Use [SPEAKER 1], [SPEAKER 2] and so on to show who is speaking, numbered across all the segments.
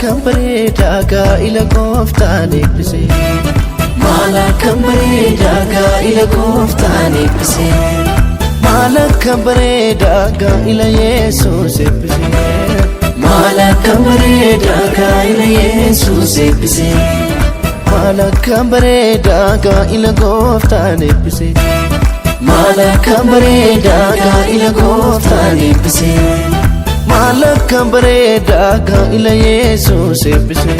[SPEAKER 1] Malakam bareeda gaa'ila gooftaan eebbise. Malakam bareeda gaa'ila gooftaan eebbise. Malakam bareeda gaa'ila Yesuus eebbise. Malakam bareeda gaa'ila Yesuus eebbise. Malakam bareeda gaa'ila gooftaan eebbise. Malakam bareeda gaa'ila gooftaan eebbise. Malakam bareeda gaa'ila Yesuus eebbise.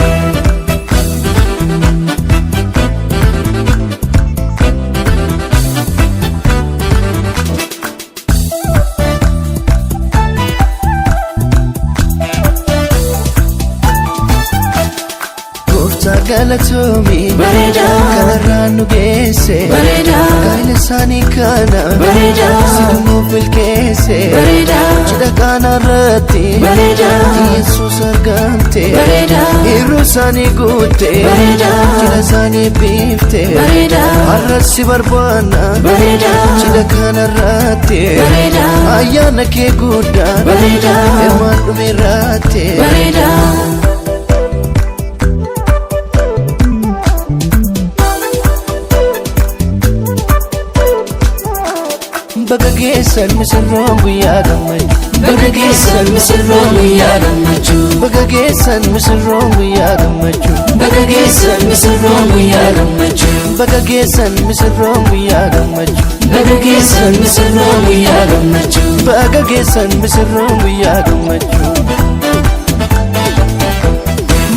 [SPEAKER 1] Galatoomi bareeda kanarraan nu geesse bareeda gaa'ila isaanii kana bareeda sidumuuf milkeesse bareeda cidha kanarratti bareeda Yesuus argamte bareeda hirruu isaanii guutte bareeda cidha isaanii biifte bareeda har'as si barbaanna bareeda cidha kanarratti bareeda ayyaana kee guddaa bareeda hirmaan dhumirratti bareeda. Bagageessan misirroon guyyaa gammachuu. Bagageessan misirroon guyyaa gammachuu. Bagageessan misirroon guyyaa gammachuu. Bagageessan misirroon guyyaa gammachuu. Bagageessan misirroon guyyaa gammachuu. Bagageessan misirroon guyyaa gammachuu. Bagageessan misirroon guyyaa gammachuu.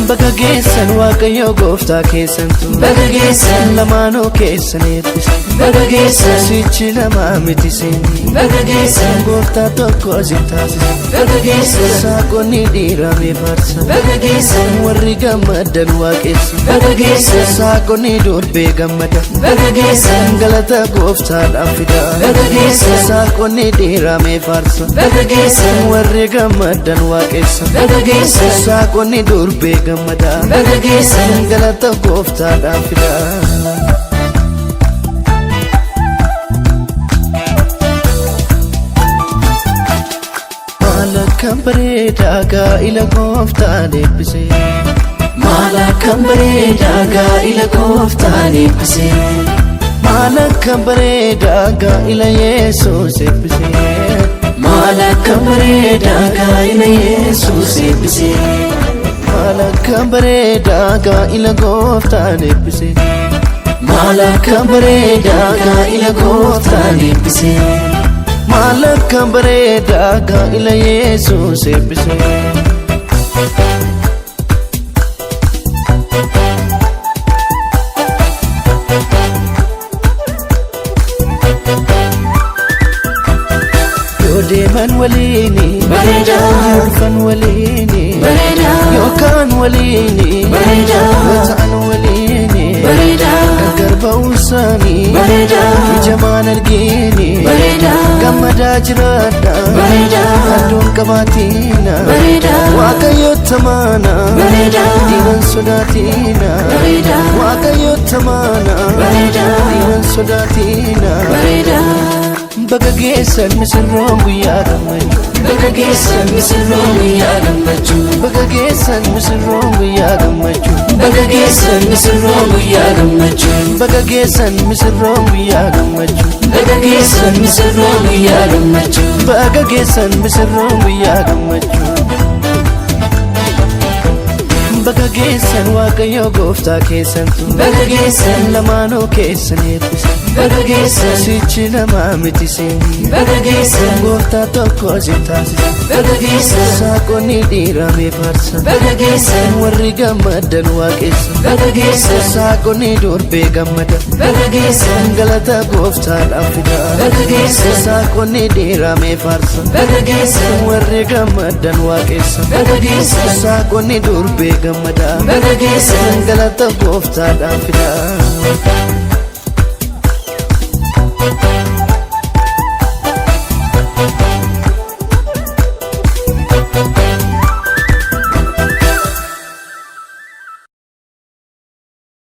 [SPEAKER 1] Bagageessan Waaqayyo gooftaa keessantu. Bagageessan lamaanuu keessan eebbise. Bagageessan sichi lamaa miti seeni. Bagageessan gooftaa tokko si taasise. Bagageessan saaqonni dhiiramee faarsa. Bagageessan warri gammadan waaqessa. Bagageessan saaqonni durbee gammada. Bagageessan galata gooftaadhaaf fida. Bagageessan saaqonni dhiiramee faarsa. Bagageessan warri gammadan waaqessa. Bagageessan saaqonni durbee gammada. Bagageessan galata gooftaadhaaf fida. Malakam bareeda gaa'ila gooftaan eebbise. Malakam bareeda gaa'ila gooftaan eebbise. Malakam bareeda gaa'ila Yesuus eebbise. Malakam bareeda gaa'ila Yesuus eebbise. Malakam bareeda gaa'ila gooftaan eebbise. Malakam bareeda gaa'ila gooftaan eebbise. Malakam bareeda gaa'ila Yesuus eebbise. Yoo deeman waliini bareeda yoo dhufan waliini bareeda yookaan waliini bareeda yoo ta'an waliini bareeda gargar ba'uu isaanii bareeda ijamaan argini bareeda gammadaa jiraadha bareeda adduun qabaatiina bareeda Waaqayyo tamaana bareeda diinan sodaatiina bareeda Waaqayyo tamaana bareeda diinan sodaatiina bareeda. Bagageessan misirroon guyyaa gammachuu. Bagageessan misirroon guyyaa gammachuu. Bagageessan misirroon guyyaa gammachuu. Bagageessan misirroon guyyaa gammachuu. Bagageessan misirroon guyyaa gammachuu. Bagageessan misirroon guyyaa gammachuu. Bagageessan misirroon guyyaa gammachuu. Bagageessan Waaqayyo gooftaa keessantu. Bagageessan lamaanuu keessan eebbise. Bagageessan sichi lamaa miti seeni. Bagageessan gooftaa tokko si taasise. Bagageessan saaqonni dhiiramee faarsa. Bagageessan warri gammadan waaqessa. Bagageessan saaqonni durbee gammada. Bagageessan galata gooftaadhaaf fida. Bagageessan saaqonni dhiiramee faarsa. Bagageessan warri gammadan waaqessa. Bagageessan saaqonni durbee gammada. Bagageessan galata gooftaadhaaf fida.